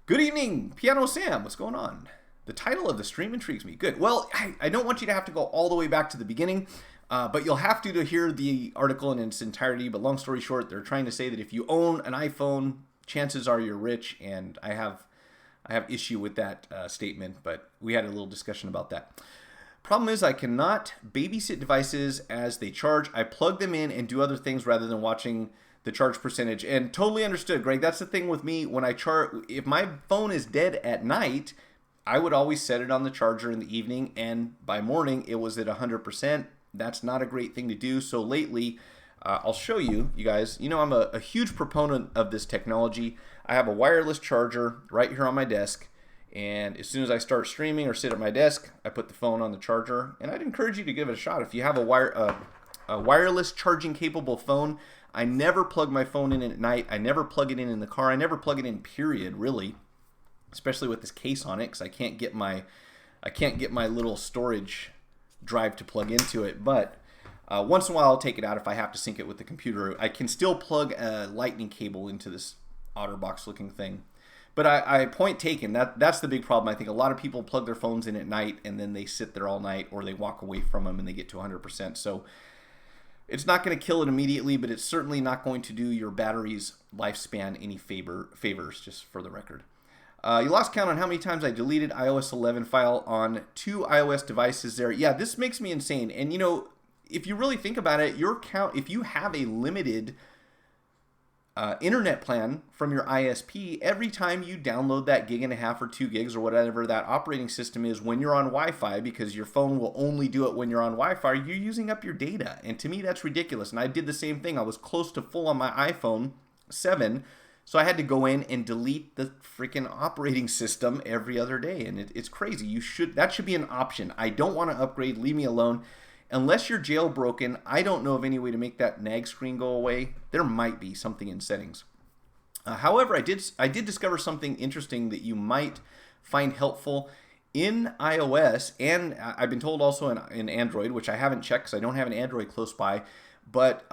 Good evening, Piano Sam. What's going on? The title of the stream intrigues me. Good. Well, I don't want you to have to go all the way back to the beginning, but you'll have to hear the article in its entirety. But long story short, they're trying to say that if you own an iPhone, chances are you're rich, and I have issue with that statement, but we had a little discussion about that. Problem is I cannot babysit devices as they charge. I plug them in and do other things rather than watching the charge percentage. And totally understood, Greg. That's the thing with me when I charge. If my phone is dead at night, I would always set it on the charger in the evening, and by morning it was at 100%. That's not a great thing to do. So lately, I'll show you guys. You know, I'm a huge proponent of this technology. I have a wireless charger right here on my desk, and as soon as I start streaming or sit at my desk, I put the phone on the charger, and I'd encourage you to give it a shot. If you have a wireless charging capable phone, I never plug my phone in at night. I never plug it in the car. I never plug it in, period, really, especially with this case on it, because I can't get my little storage drive to plug into it. But once in a while, I'll take it out if I have to sync it with the computer. I can still plug a lightning cable into this OtterBox looking thing. But I point taken, that's the big problem. I think a lot of people plug their phones in at night and then they sit there all night, or they walk away from them and they get to 100%. So it's not going to kill it immediately, but it's certainly not going to do your battery's lifespan any favors, just for the record. You lost count on how many times I deleted iOS 11 file on 2 iOS devices there. Yeah, this makes me insane. And, you know, if you really think about it, your count, if you have a limited internet plan from your ISP, every time you download that 1.5 GB or 2 gigs or whatever that operating system is when you're on Wi-Fi, because your phone will only do it when you're on Wi-Fi, you're using up your data. And to me, that's ridiculous. And I did the same thing. I was close to full on my iPhone 7, so I had to go in and delete the freaking operating system every other day. And it's crazy. That should be an option. I don't want to upgrade. Leave me alone. Unless you're jailbroken, I don't know of any way to make that nag screen go away. There might be something in settings. However, I did discover something interesting that you might find helpful in iOS, and I've been told also in Android, which I haven't checked because I don't have an Android close by. But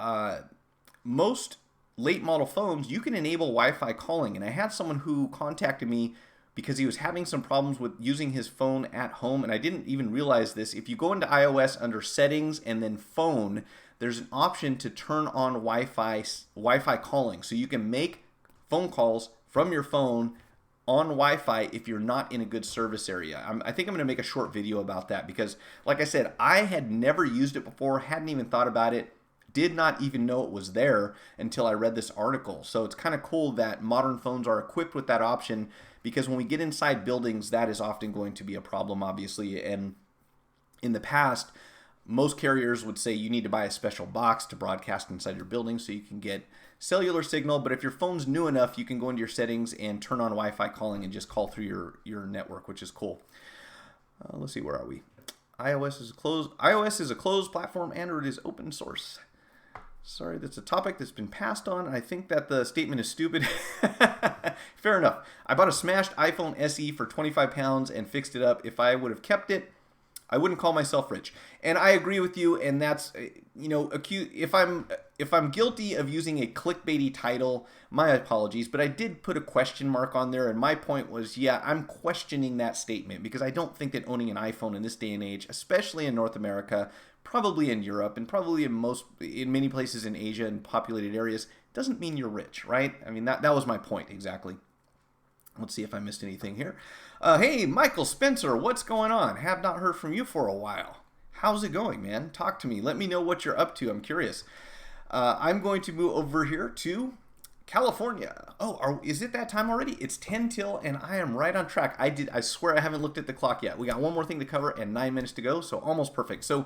most late model phones, you can enable Wi-Fi calling. And I had someone who contacted me because he was having some problems with using his phone at home, and I didn't even realize this. If you go into iOS under settings and then phone, there's an option to turn on Wi-Fi calling. So you can make phone calls from your phone on Wi-Fi if you're not in a good service area. I think I'm going to make a short video about that because, like I said, I had never used it before, hadn't even thought about it, did not even know it was there until I read this article. So it's kind of cool that modern phones are equipped with that option, because when we get inside buildings, that is often going to be a problem, obviously. And in the past, most carriers would say you need to buy a special box to broadcast inside your building so you can get cellular signal. But if your phone's new enough, you can go into your settings and turn on Wi-Fi calling and just call through your network, which is cool. Let's see, where are we? iOS is a closed platform. Android is open source. Sorry, that's a topic that's been passed on. I think that the statement is stupid. Fair enough. I bought a smashed iPhone SE for 25 pounds and fixed it up. If I would have kept it, I wouldn't call myself rich. And I agree with you, and that's, you know, if I'm guilty of using a clickbaity title, my apologies, but I did put a question mark on there, and my point was, yeah, I'm questioning that statement because I don't think that owning an iPhone in this day and age, especially in North America, probably in Europe, and probably in many places in Asia and populated areas, doesn't mean you're rich, right? I mean, that was my point exactly. Let's see if I missed anything here. Hey, Michael Spencer, what's going on? Have not heard from you for a while. How's it going, man? Talk to me. Let me know what you're up to. I'm curious. I'm going to move over here to California. Oh, is it that time already? It's 10 till, and I am right on track. I swear I haven't looked at the clock yet. We got one more thing to cover and 9 minutes to go, so almost perfect. So,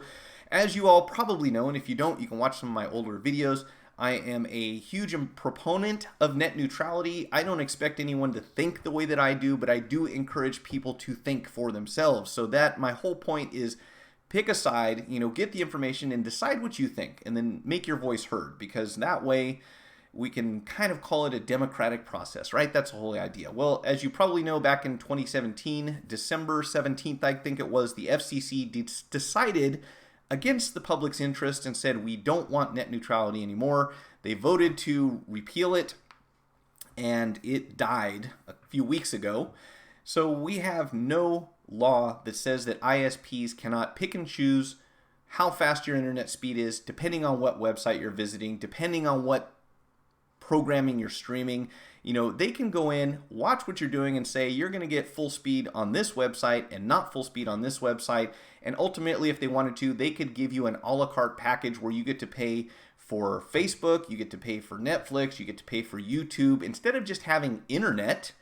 as you all probably know, and if you don't, you can watch some of my older videos. I am a huge proponent of net neutrality. I don't expect anyone to think the way that I do, but I do encourage people to think for themselves. So that my whole point is pick a side, get the information and decide what you think, and then make your voice heard, because that way we can kind of call it a democratic process, right? That's the whole idea. Well, as you probably know, back in 2017, December 17th, I think it was, the FCC decided against the public's interest and said, we don't want net neutrality anymore. They voted to repeal it, and it died a few weeks ago. So we have no law that says that ISPs cannot pick and choose how fast your internet speed is, depending on what website you're visiting, depending on what programming you're streaming. They can go in, watch what you're doing, and say you're going to get full speed on this website and not full speed on this website. And ultimately, if they wanted to, they could give you an a la carte package where you get to pay for Facebook, you get to pay for Netflix, you get to pay for YouTube. Instead of just having internet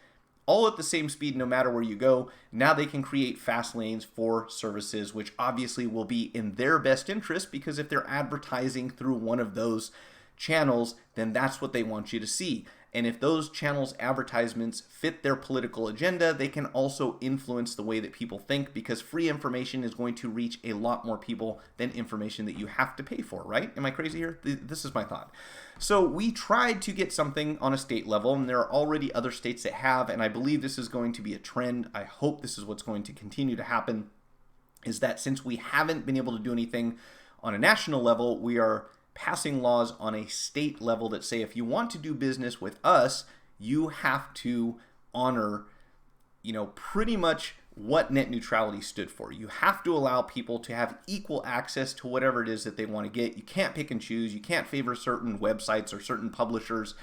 all at the same speed no matter where you go, now they can create fast lanes for services, which obviously will be in their best interest, because if they're advertising through one of those channels, then that's what they want you to see. And if those channels' advertisements fit their political agenda, they can also influence the way that people think, because free information is going to reach a lot more people than information that you have to pay for, right? Am I crazy here? This is my thought. So we tried to get something on a state level, and there are already other states that have, and I believe this is going to be a trend. I hope this is what's going to continue to happen, is that since we haven't been able to do anything on a national level, we are passing laws on a state level that say if you want to do business with us, you have to honor, pretty much what net neutrality stood for. You have to allow people to have equal access to whatever it is that they want to get. You can't pick and choose. You can't favor certain websites or certain publishers.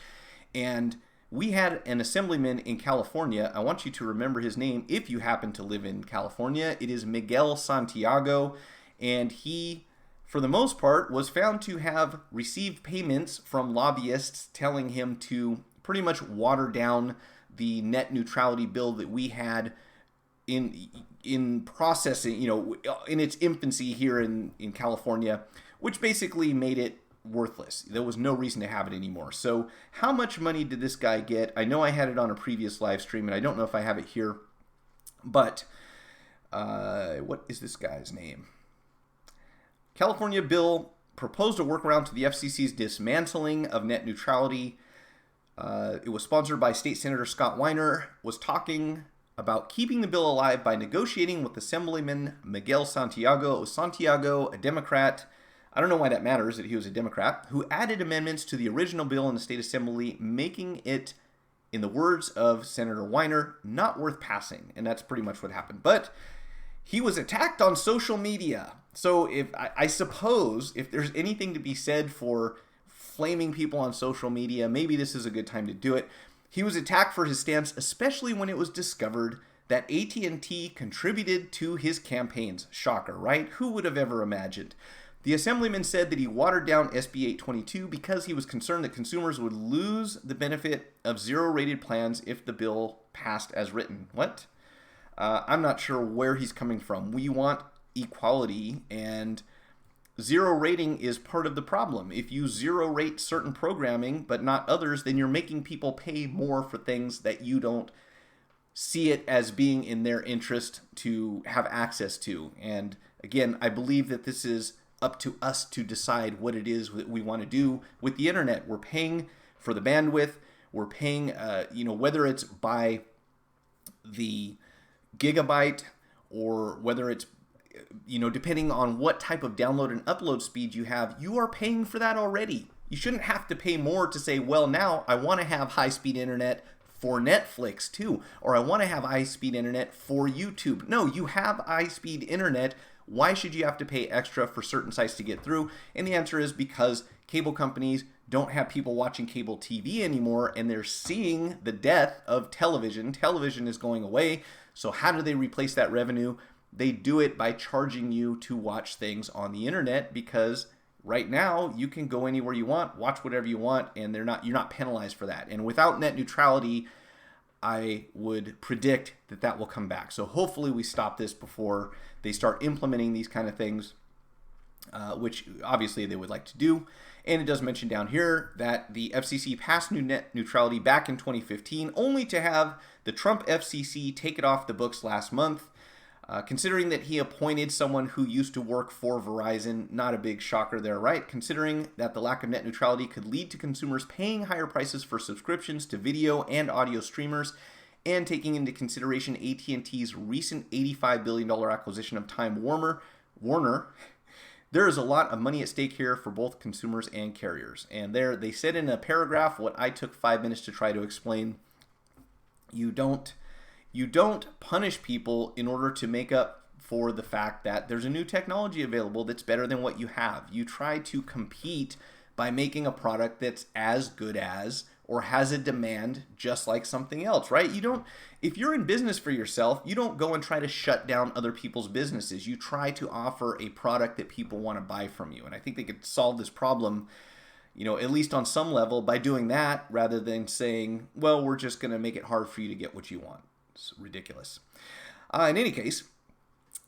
And we had an assemblyman in California. I want you to remember his name if you happen to live in California. It is Miguel Santiago, and he, for the most part, was found to have received payments from lobbyists telling him to pretty much water down the net neutrality bill that we had in processing, in its infancy here in California, which basically made it worthless. There was no reason to have it anymore. So how much money did this guy get? I know I had it on a previous live stream, and I don't know if I have it here, but what is this guy's name? California bill proposed a workaround to the FCC's dismantling of net neutrality. It was sponsored by State Senator Scott Weiner, was talking about keeping the bill alive by negotiating with Assemblyman Miguel Santiago. It was Santiago, a Democrat. I don't know why that matters that he was a Democrat, who added amendments to the original bill in the state assembly, making it, in the words of Senator Weiner, not worth passing. And that's pretty much what happened. But he was attacked on social media. So I suppose if there's anything to be said for flaming people on social media, maybe this is a good time to do it. He was attacked for his stance, especially when it was discovered that AT&T contributed to his campaigns. Shocker, right? Who would have ever imagined? The assemblyman said that he watered down SB 822 because he was concerned that consumers would lose the benefit of zero-rated plans if the bill passed as written. What? I'm not sure where he's coming from. We want equality, and zero rating is part of the problem. If you zero rate certain programming but not others, then you're making people pay more for things that you don't see it as being in their interest to have access to. And again, I believe that this is up to us to decide what it is that we want to do with the internet. We're paying for the bandwidth. We're paying, whether it's by the gigabyte or whether it's, depending on what type of download and upload speed you have, you are paying for that already. You shouldn't have to pay more to say, well, now I want to have high-speed internet for Netflix too, or I want to have high-speed internet for YouTube. No, you have high-speed internet. Why should you have to pay extra for certain sites to get through? And the answer is because cable companies don't have people watching cable TV anymore, and they're seeing the death of television. Television is going away. So how do they replace that revenue? They do it by charging you to watch things on the internet, because right now you can go anywhere you want, watch whatever you want, and you're not penalized for that. And without net neutrality, I would predict that will come back. So hopefully we stop this before they start implementing these kind of things, which obviously they would like to do. And it does mention down here that the FCC passed new net neutrality back in 2015, only to have the Trump FCC take it off the books last month. Considering that he appointed someone who used to work for Verizon, not a big shocker there, right? Considering that the lack of net neutrality could lead to consumers paying higher prices for subscriptions to video and audio streamers, and taking into consideration AT&T's recent $85 billion acquisition of Time Warner, there is a lot of money at stake here for both consumers and carriers. And they said in a paragraph what I took 5 minutes to try to explain. You don't punish people in order to make up for the fact that there's a new technology available that's better than what you have. You try to compete by making a product that's as good as, or has a demand just like something else, right? If you're in business for yourself, you don't go and try to shut down other people's businesses. You try to offer a product that people want to buy from you. And I think they could solve this problem, at least on some level, by doing that, rather than saying, well, we're just going to make it hard for you to get what you want. It's ridiculous. In any case,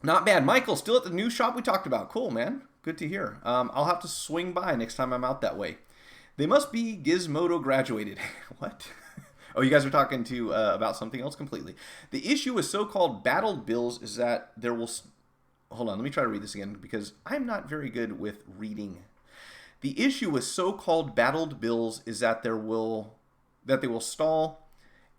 not bad. Michael, still at the new shop we talked about. Cool, man. Good to hear. I'll have to swing by next time I'm out that way. They must be Gizmodo graduated. What? Oh, you guys are talking about something else completely. The issue with so-called battled bills is that there will... Hold on, let me try to read this again, because I'm not very good with reading. The issue with so-called battled bills is that they will stall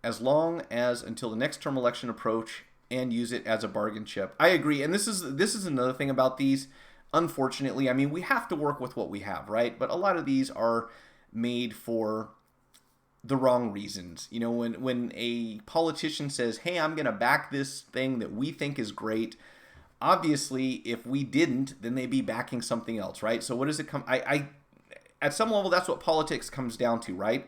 as long as until the next term election approach and use it as a bargain chip. I agree, and this is another thing about these. Unfortunately, I mean, we have to work with what we have, right? But a lot of these are made for the wrong reasons. When a politician says, hey, I'm going to back this thing that we think is great, obviously, if we didn't, then they'd be backing something else, right? So what does it come... at some level, that's what politics comes down to, right?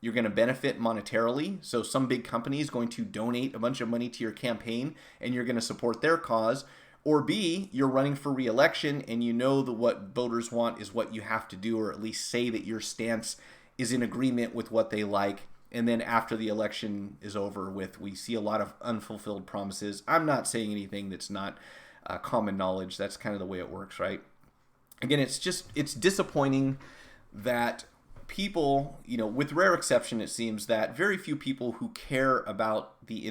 You're going to benefit monetarily. So some big company is going to donate a bunch of money to your campaign, and you're going to support their cause. Or B, you're running for re-election, and you know that what voters want is what you have to do, or at least say that your stance is in agreement with what they like. And then after the election is over with, we see a lot of unfulfilled promises. I'm not saying anything that's not common knowledge. That's kind of the way it works, right? Again, it's disappointing that people, with rare exception, it seems that very few people who care about the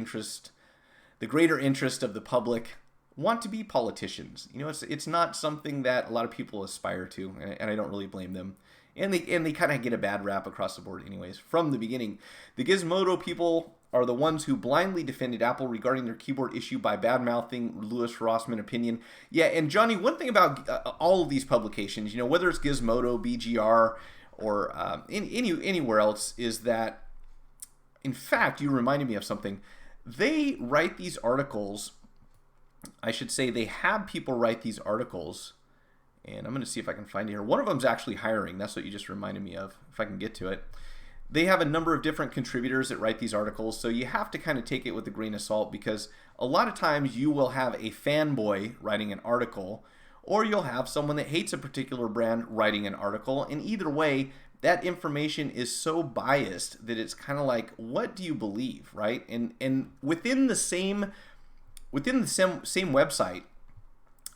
greater interest of the public want to be politicians. It's not something that a lot of people aspire to, and I don't really blame them. And they kind of get a bad rap across the board anyways, from the beginning. The Gizmodo people are the ones who blindly defended Apple regarding their keyboard issue by bad-mouthing Louis Rossmann opinion. Yeah, and Johnny, one thing about all of these publications, whether it's Gizmodo, BGR, or anywhere else, is that, in fact, you reminded me of something. They write these articles... I should say they have people write these articles, and I'm going to see if I can find it here. One of them's actually hiring. That's what you just reminded me of, if I can get to it. They have a number of different contributors that write these articles, so you have to kind of take it with a grain of salt, because a lot of times you will have a fanboy writing an article, or you'll have someone that hates a particular brand writing an article, and either way, that information is so biased that it's kind of like, what do you believe, right? And within the same website,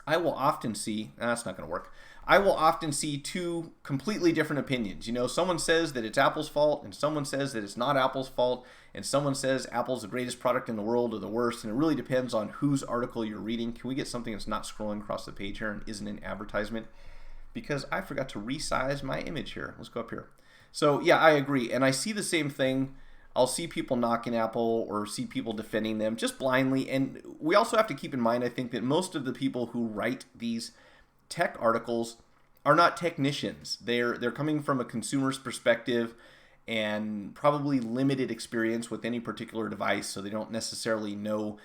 I will often see, that's not going to work. I will often see two completely different opinions. Someone says that it's Apple's fault, and someone says that it's not Apple's fault, and someone says Apple's the greatest product in the world or the worst, and it really depends on whose article you're reading. Can we get something that's not scrolling across the page here and isn't an advertisement? Because I forgot to resize my image here. Let's go up here. So yeah, I agree, and I see the same thing. I'll see people knocking Apple or see people defending them just blindly. And we also have to keep in mind, I think, that most of the people who write these tech articles are not technicians. They're coming from a consumer's perspective and probably limited experience with any particular device, so they don't necessarily know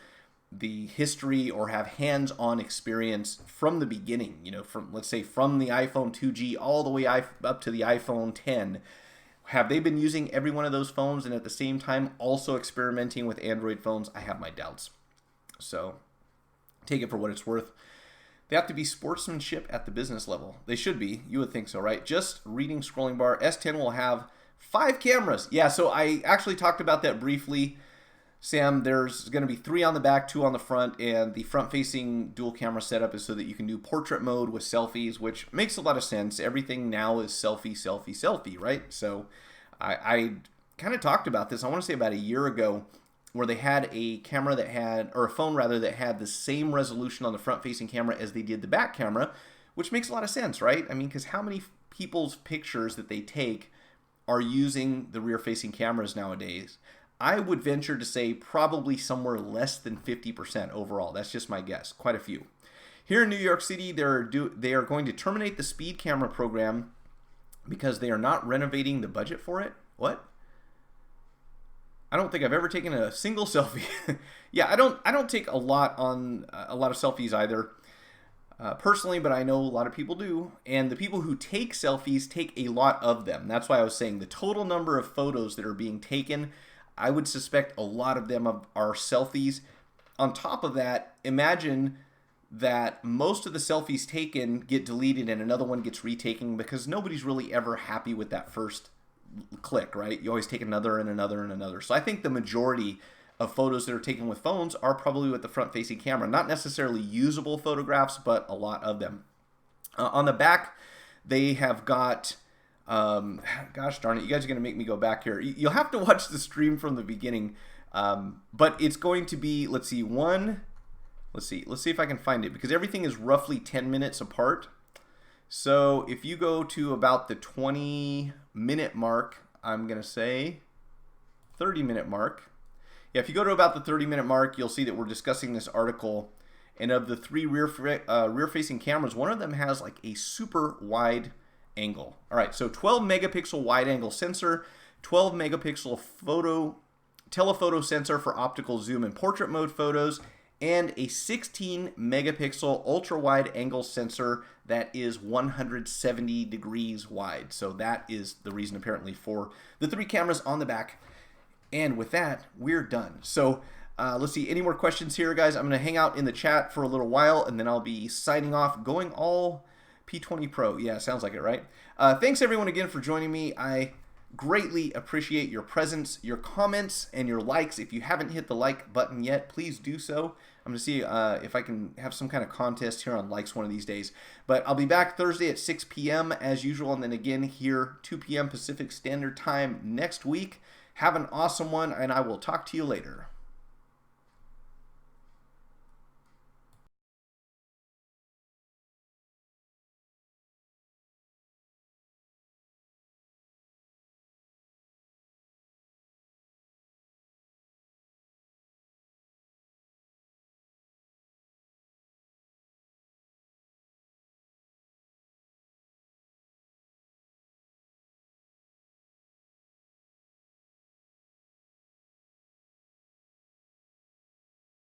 the history or have hands-on experience from the beginning, from, let's say, from the iPhone 2G all the way up to the iPhone 10. Have they been using every one of those phones and at the same time also experimenting with Android phones? I have my doubts. So take it for what it's worth. They have to be sportsmanship at the business level. They should be. You would think so, right? Just reading scrolling bar. S10 will have 5 cameras. Yeah, so I actually talked about that briefly. Sam, there's going to be 3 on the back, 2 on the front, and the front-facing dual camera setup is so that you can do portrait mode with selfies, which makes a lot of sense. Everything now is selfie, selfie, selfie, right? So I kind of talked about this, I want to say about a year ago, where they had a camera that had, or a phone rather, that had the same resolution on the front-facing camera as they did the back camera, which makes a lot of sense, right? I mean, because how many people's pictures that they take are using the rear-facing cameras nowadays? I would venture to say probably somewhere less than 50% overall. That's just my guess. Quite a few. Here in New York City, they are going to terminate the speed camera program because they are not renovating the budget for it. What? I don't think I've ever taken a single selfie. Yeah, I don't take a lot of selfies either. Personally, but I know a lot of people do, and the people who take selfies take a lot of them. That's why I was saying the total number of photos that are being taken, I would suspect a lot of them are selfies. On top of that, imagine that most of the selfies taken get deleted and another one gets retaken because nobody's really ever happy with that first click, right? You always take another and another and another. So I think the majority of photos that are taken with phones are probably with the front-facing camera. Not necessarily usable photographs, but a lot of them. On the back, they have got, gosh darn it, you guys are going to make me go back here. You'll have to watch the stream from the beginning, but it's going to be, let's see if I can find it, because everything is roughly 10 minutes apart. So if you go to about the 20-minute mark, I'm going to say 30-minute mark. Yeah, if you go to about the 30-minute mark, you'll see that we're discussing this article. And of the 3 rear-facing cameras, one of them has like a super wide angle. All right, so 12 megapixel wide angle sensor, 12 megapixel telephoto sensor for optical zoom and portrait mode photos, and a 16 megapixel ultra wide angle sensor that is 170 degrees wide. So that is the reason apparently for the 3 cameras on the back. And with that, we're done. So let's see, any more questions here, guys? I'm going to hang out in the chat for a little while, and then I'll be signing off, going all P20 Pro. Yeah, sounds like it, right? Thanks, everyone, again for joining me. I greatly appreciate your presence, your comments, and your likes. If you haven't hit the like button yet, please do so. I'm going to see if I can have some kind of contest here on likes one of these days. But I'll be back Thursday at 6 p.m. as usual, and then again here 2 p.m. Pacific Standard Time next week. Have an awesome one, and I will talk to you later.